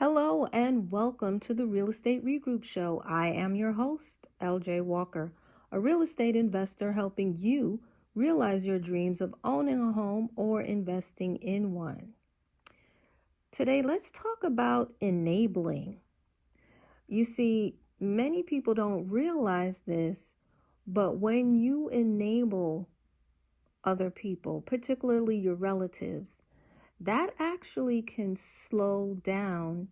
Hello and welcome to the Real Estate Regroup Show. I am your host, LJ Walker, a real estate investor helping you realize your dreams of owning a home or investing in one. Today, let's talk about enabling. You see, many people don't realize this, but when you enable other people, particularly your relatives, that actually can slow down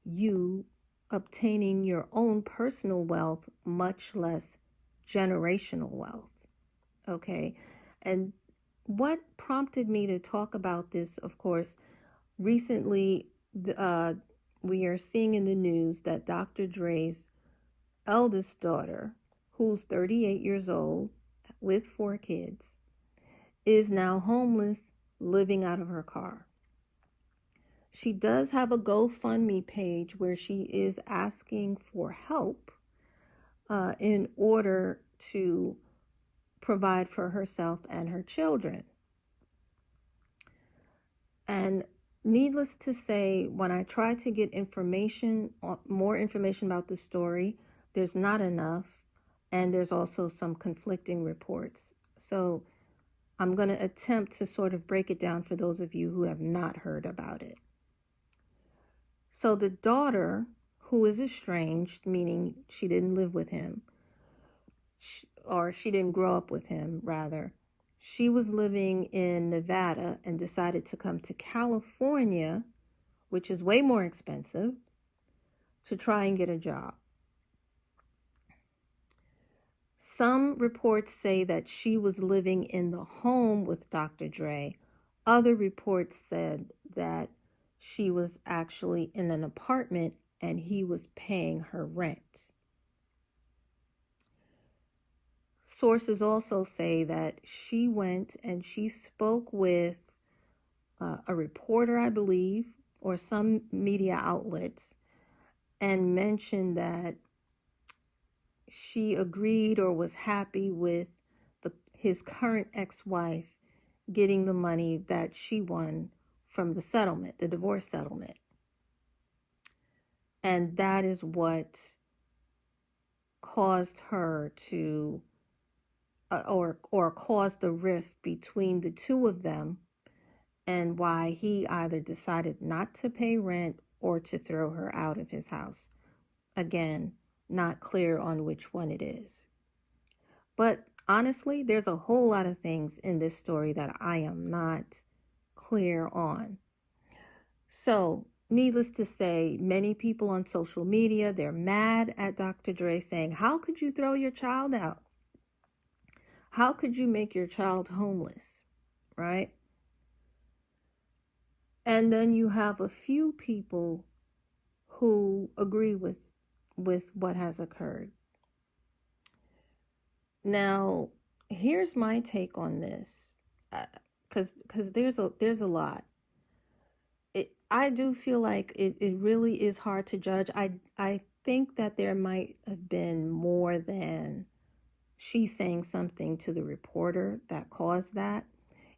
you obtaining your own personal wealth, much less generational wealth. Okay. And what prompted me to talk about this, of course, recently, we are seeing in the news that Dr. Dre's eldest daughter, who's 38 years old with 4 kids, is now homeless, living out of her car. She does have a GoFundMe page where she is asking for help in order to provide for herself and her children. And needless to say, when I try to get more information about the story, there's not enough, and there's also some conflicting reports. So I'm going to attempt to sort of break it down for those of you who have not heard about it. So the daughter, who is estranged, meaning she didn't live with him, or she didn't grow up with him, rather, she was living in Nevada and decided to come to California, which is way more expensive, to try and get a job. Some reports say that she was living in the home with Dr. Dre. Other reports said that she was actually in an apartment and he was paying her rent. Sources also say that she went and she spoke with a reporter, I believe, or some media outlets, and mentioned that she agreed or was happy with his current ex-wife getting the money that she won from the settlement, the divorce settlement. And that is what caused her to, or caused the rift between the two of them, and why he either decided not to pay rent or to throw her out of his house. Again, not clear on which one it is. But honestly, there's a whole lot of things in this story that I am not clear on. So, needless to say, many people on social media, they're mad at Dr. Dre, saying, how could you throw your child out? How could you make your child homeless, right? And then you have a few people who agree with what has occurred. Now, here's my take on this, because there's a lot. I do feel like it really is hard to judge. I think that there might have been more than she saying something to the reporter that caused that,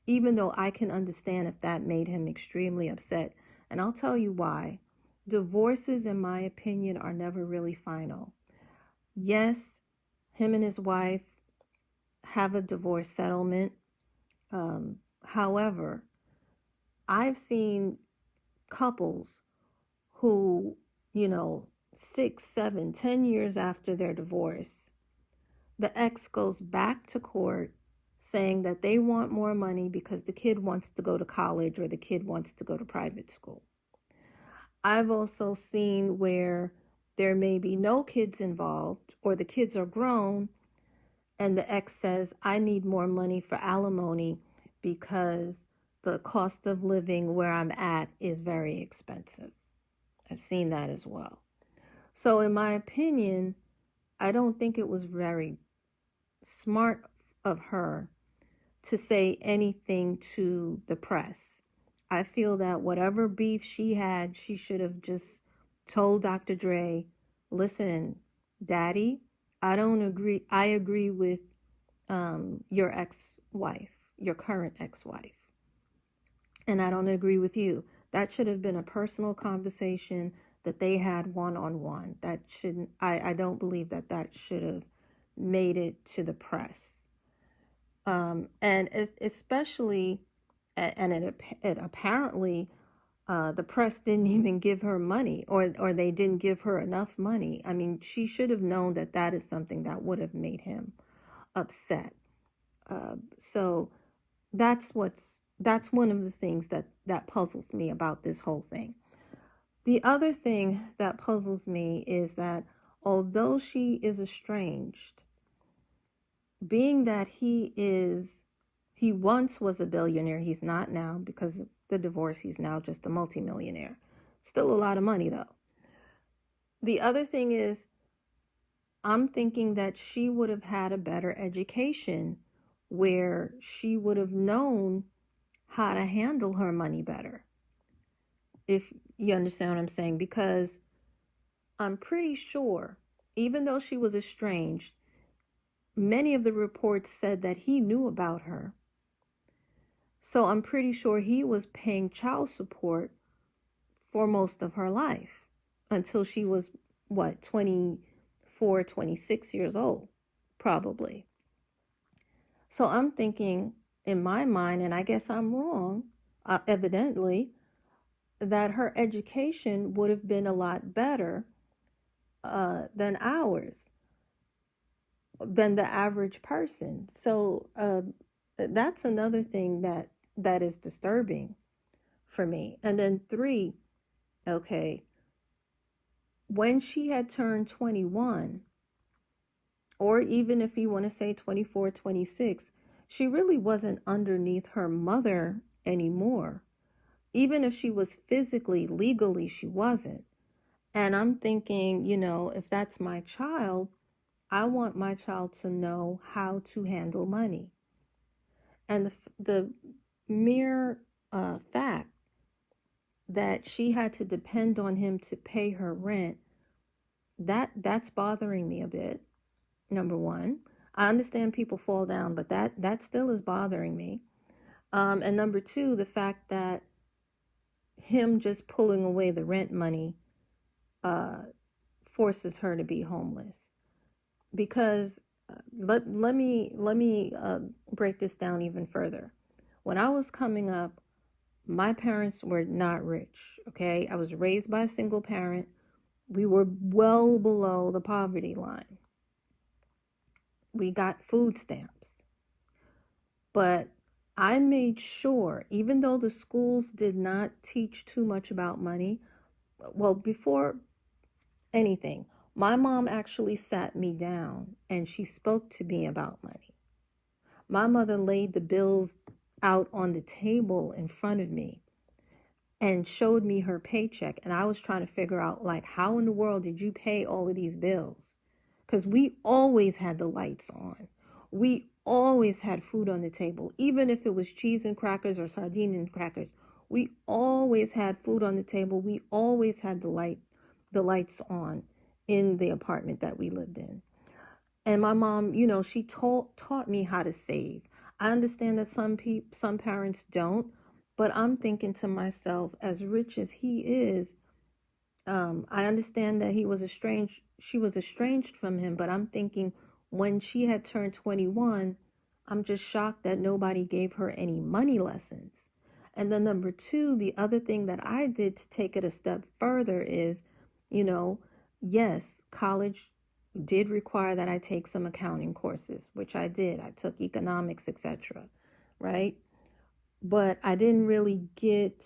even though I can understand if that made him extremely upset. And I'll tell you why. Divorces, in my opinion, are never really final. Yes, him and his wife have a divorce settlement. However, I've seen couples who, 6, 7, 10 years after their divorce, the ex goes back to court saying that they want more money because the kid wants to go to college or the kid wants to go to private school. I've also seen where there may be no kids involved, or the kids are grown, and the ex says, I need more money for alimony because the cost of living where I'm at is very expensive. I've seen that as well. So in my opinion, I don't think it was very smart of her to say anything to the press. I feel that whatever beef she had, she should have just told Dr. Dre, listen, Daddy, I don't agree. I agree with your ex-wife, your current ex-wife, and I don't agree with you. That should have been a personal conversation that they had one-on-one. That shouldn't, I don't believe that that should have made it to the press. And especially, and it apparently, the press didn't even give her money, or they didn't give her enough money. I mean, she should have known that that is something that would have made him upset. So that's one of the things that puzzles me about this whole thing. The other thing that puzzles me is that although she is estranged, being that he once was a billionaire, he's not now because of the divorce, he's now just a multimillionaire. Still a lot of money though. The other thing is, I'm thinking that she would have had a better education where she would have known how to handle her money better. If you understand what I'm saying, because I'm pretty sure, even though she was estranged, many of the reports said that he knew about her. So I'm pretty sure he was paying child support for most of her life until she was, what, 24, 26 years old, probably. So I'm thinking in my mind, and I guess I'm wrong, evidently, that her education would have been a lot better than ours, than the average person. So that's another thing that is disturbing for me. And then 3, okay, when she had turned 21, or even if you want to say 24, 26, she really wasn't underneath her mother anymore. Even if she was physically, legally, she wasn't. And I'm thinking, if that's my child, I want my child to know how to handle money. And the mere fact that she had to depend on him to pay her rent, that's bothering me a bit. Number one, I understand people fall down, but that still is bothering me. And number 2, the fact that him just pulling away the rent money forces her to be homeless. Because let me break this down even further. When I was coming up, my parents were not rich. Okay, I was raised by a single parent. We were well below the poverty line. We got food stamps. But I made sure, even though the schools did not teach too much about money, well, before anything, my mom actually sat me down and she spoke to me about money. My mother laid the bills out on the table in front of me and showed me her paycheck. And I was trying to figure out, like, how in the world did you pay all of these bills? Because we always had the lights on. We always had food on the table, even if it was cheese and crackers or sardine and crackers. We always had food on the table. We always had the lights on in the apartment that we lived in. And my mom, she taught me how to save. I understand that some parents don't, but I'm thinking to myself, as rich as he is, I understand that she was estranged from him, but I'm thinking when she had turned 21, I'm just shocked that nobody gave her any money lessons. And then number 2, the other thing that I did to take it a step further is, yes, college did require that I take some accounting courses, which I did. I took economics, etc., right? But I didn't really get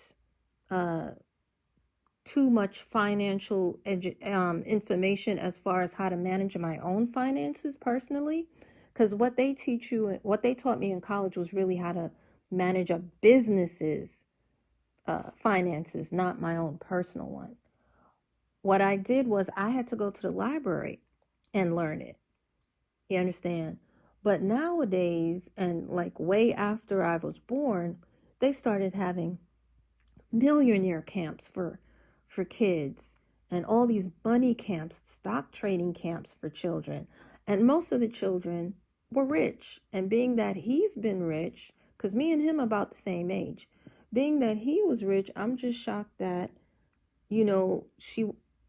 too much financial information as far as how to manage my own finances personally, because what they taught me in college was really how to manage a business's finances, not my own personal one. What I did was I had to go to the library and learn it. You understand? But nowadays, and like way after I was born, they started having millionaire camps for kids, and all these money camps, stock trading camps for children. And most of the children were rich. And being that he's been rich, because me and him about the same age, being that he was rich, I'm just shocked that,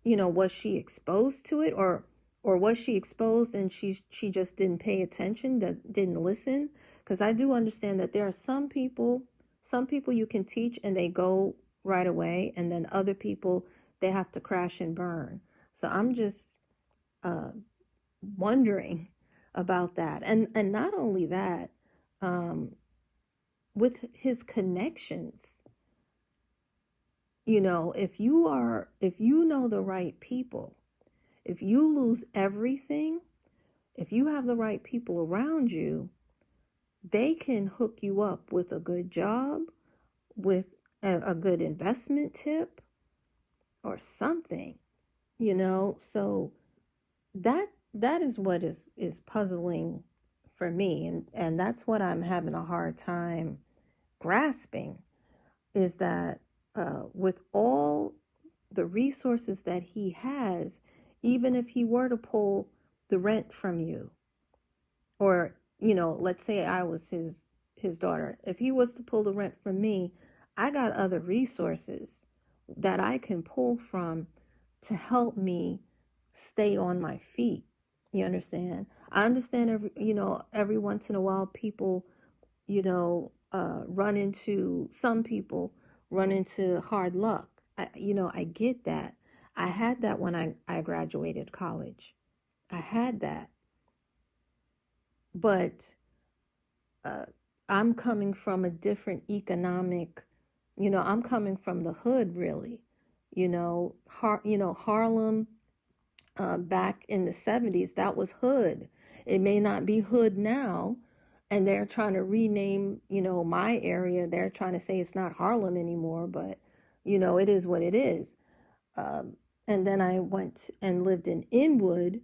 was she exposed to it, or was she exposed and she just didn't pay attention, didn't listen? Because I do understand that there are some people you can teach and they go right away, and then other people, they have to crash and burn. So I'm just uh, wondering about that. And not only that, um, with his connections, if you know the right people, if you lose everything, if you have the right people around you, they can hook you up with a good job, with a good investment tip or something, so that is what is puzzling for me, and that's what I'm having a hard time grasping, is that with all the resources that he has, even if he were to pull the rent from you, or let's say I was his daughter, if he was to pull the rent from me, I got other resources that I can pull from to help me stay on my feet. You understand? I understand every once in a while people, some people run into hard luck. I get that. I had that when I graduated college. I had that. But uh, I'm coming from a different economic, I'm coming from the hood, really. Harlem, back in the 70s, that was hood. It may not be hood now, and they're trying to rename, my area. They're trying to say it's not Harlem anymore, but, it is what it is. Um, and then I went and lived in Inwood.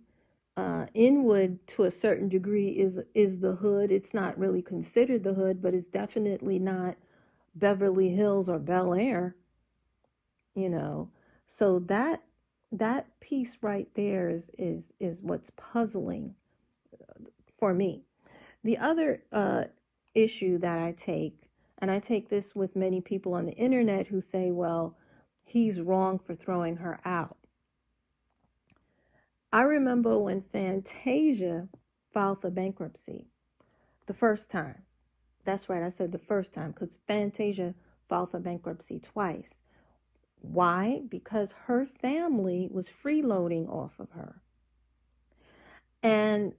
Inwood, to a certain degree, is the hood. It's not really considered the hood, but it's definitely not Beverly Hills or Bel Air, you know. So that piece right there is what's puzzling for me. The other issue that I take, and I take this with many people on the internet who say, well, he's wrong for throwing her out. I remember when Fantasia filed for bankruptcy the first time. That's right, I said the first time, because Fantasia filed for bankruptcy twice. Why? Because her family was freeloading off of her. And,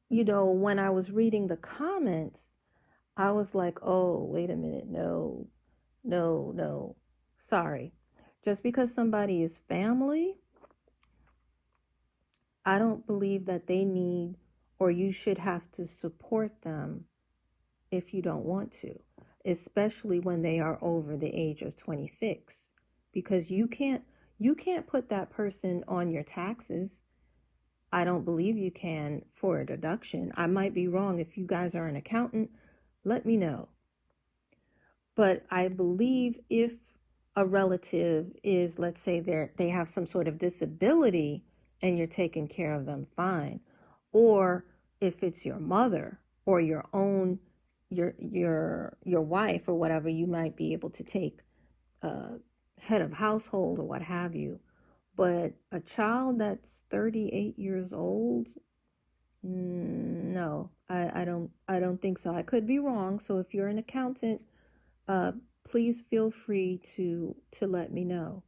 when I was reading the comments, I was like, oh, wait a minute. No, no, no. Sorry. Just because somebody is family, I don't believe that they need, or you should have to support them if you don't want to, especially when they are over the age of 26, because you can't put that person on your taxes. I don't believe you can for a deduction. I might be wrong. If you guys are an accountant, let me know. But I believe if a relative is, let's say they have some sort of disability and you're taking care of them, fine. Or if it's your mother or your own your wife or whatever, you might be able to take head of household or what have you. But a child that's 38 years old, no, I don't think so. I could be wrong. So if you're an accountant, uh, please feel free to let me know.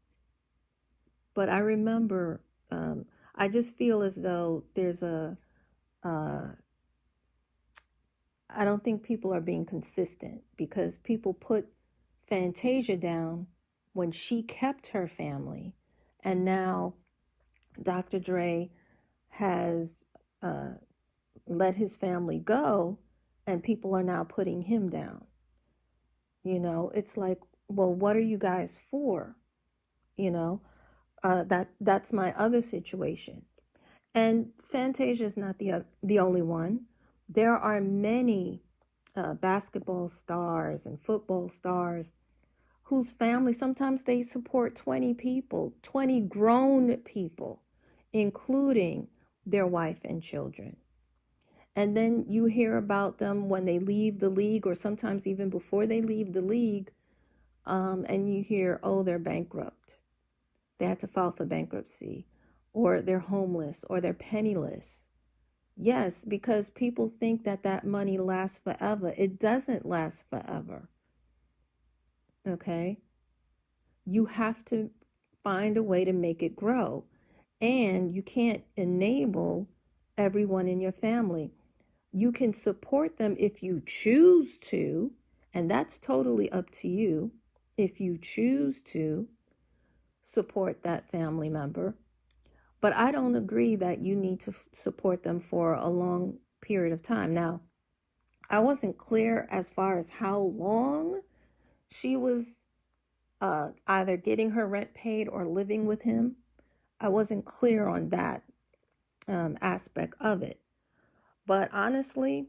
But I remember, I just feel as though there's uh, I don't think people are being consistent, because people put Fantasia down when she kept her family, and now Dr. Dre has uh, let his family go, and people are now putting him down. It's like, well, what are you guys for? You know, that's my other situation. And Fantasia is not the only one. There are many basketball stars and football stars whose family, sometimes they support 20 people, 20 grown people, including their wife and children. And then you hear about them when they leave the league, or sometimes even before they leave the league, and you hear, oh, they're bankrupt. they had to file for bankruptcy, or they're homeless, or they're penniless. Yes, because people think that that money lasts forever. It doesn't last forever. Okay? You have to find a way to make it grow. And you can't enable everyone in your family. You can support them if you choose to, and that's totally up to you. If you choose to support that family member. But I don't agree that you need to support them for a long period of time. Now, I wasn't clear as far as how long she was either getting her rent paid or living with him. I wasn't clear on that aspect of it. But honestly,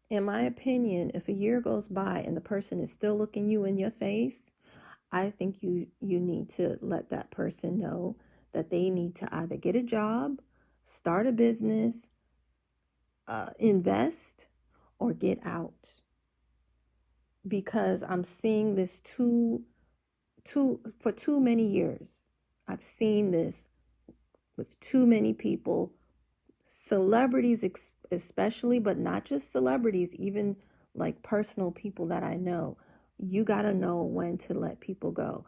in my opinion, if a year goes by and the person is still looking you in your face, I think you need to let that person know that they need to either get a job, start a business, invest, or get out. Because I'm seeing this for too many years. I've seen this with too many people, celebrities especially, but not just celebrities, even like personal people that I know. You got to know when to let people go.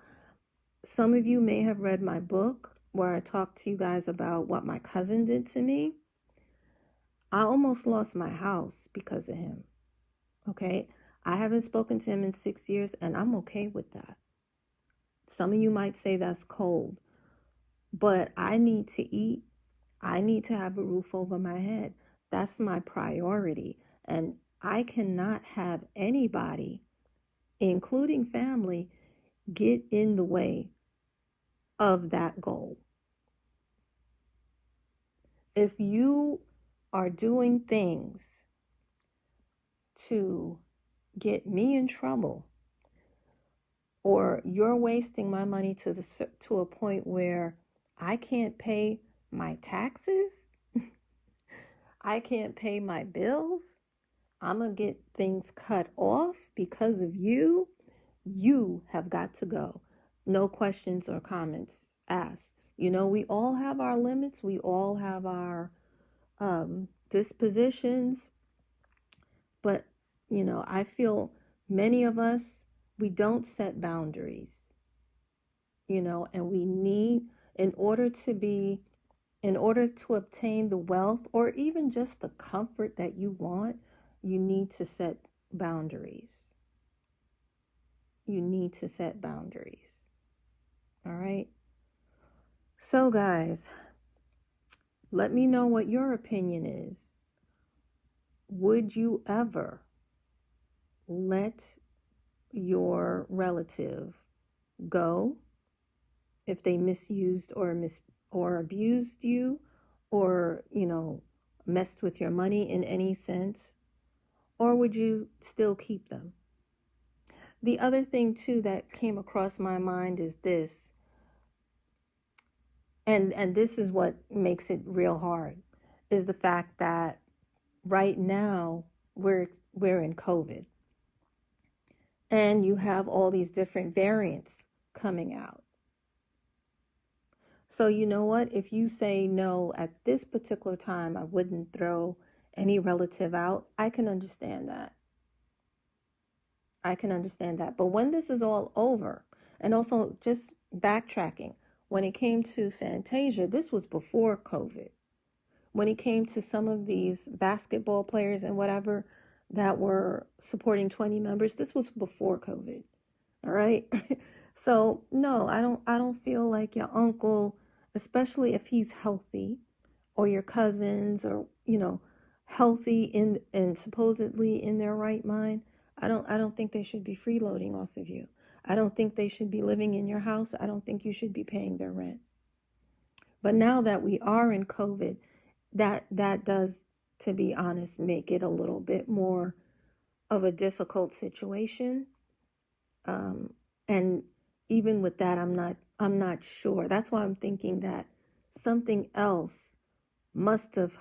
Some of you may have read my book where I talked to you guys about what my cousin did to me. I almost lost my house because of him. Okay? I haven't spoken to him in 6 years, and I'm okay with that. Some of you might say that's cold, but I need to eat. I need to have a roof over my head. That's my priority. And I cannot have anybody, including family, get in the way of that goal. If you are doing things to get me in trouble, or you're wasting my money to a point where I can't pay my taxes, I can't pay my bills, I'm going to get things cut off because of you, you have got to go. No questions or comments asked. You know, we all have our limits. We all have our dispositions. But, you know, I feel many of us, we don't set boundaries, you know, and we need, in order to obtain the wealth or even just the comfort that you want, you need to set boundaries. You need to set boundaries. All right. So, guys, let me know what your opinion is. Would you ever let your relative go if they misused or abused you, or, you know, messed with your money in any sense? Or would you still keep them? The other thing too that came across my mind is this, and this is what makes it real hard, is the fact that right now we're in COVID, and you have all these different variants coming out. So you know what? If you say no at this particular time, I wouldn't throw any relative out, I can understand that. I can understand that. But when this is all over, and also just backtracking, when it came to Fantasia, this was before COVID. When it came to some of these basketball players and whatever that were supporting 20 members, this was before COVID. All right? So, no, I don't feel like your uncle, especially if he's healthy, or your cousins, or, you know, healthy in and supposedly in their right mind, I don't think they should be freeloading off of you. I don't think they should be living in your house. I don't think you should be paying their rent. But now that we are in COVID, that does, to be honest, make it a little bit more of a difficult situation. And even with that, I'm not sure. That's why I'm thinking that something else must have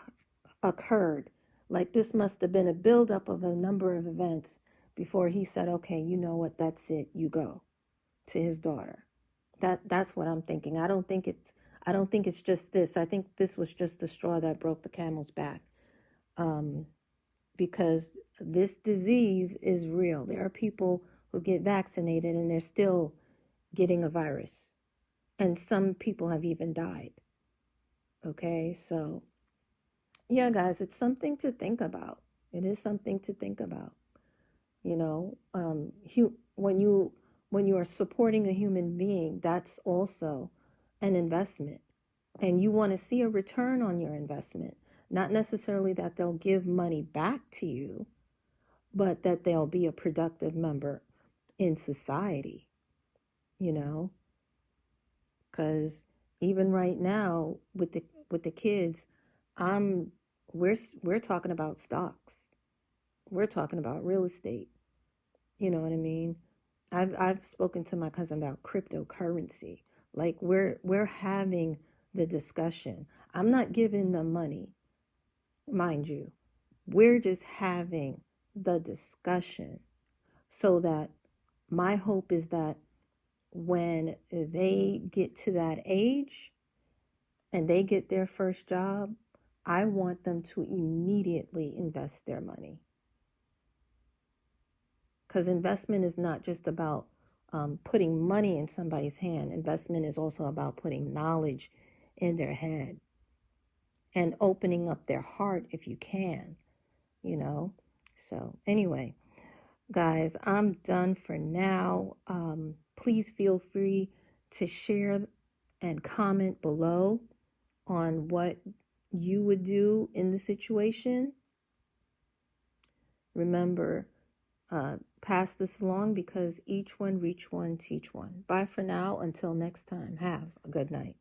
occurred. Like this must have been a buildup of a number of events before he said, okay, you know what, that's it, you go, to his daughter. That's what I'm thinking. I don't think it's just this. I think this was just the straw that broke the camel's back. Um, because this disease is real. There are people who get vaccinated and they're still getting a virus. And some people have even died. Okay, so yeah, guys, it's something to think about. It is something to think about. You know, when you are supporting a human being, that's also an investment, and you want to see a return on your investment. Not necessarily that they'll give money back to you, but that they'll be a productive member in society. You know, because even right now with the kids, I'm we're talking about stocks. We're talking about real estate. You know what I mean? I've spoken to my cousin about cryptocurrency. Like we're having the discussion. I'm not giving them money, mind you. We're just having the discussion so that my hope is that when they get to that age and they get their first job, I want them to immediately invest their money. Because investment is not just about putting money in somebody's hand. Investment is also about putting knowledge in their head and opening up their heart if you can, you know. So anyway, guys, I'm done for now. Please feel free to share and comment below on what you would do in the situation. Remember, pass this along because each one reach one, teach one. Bye for now. Until next time, have a good night.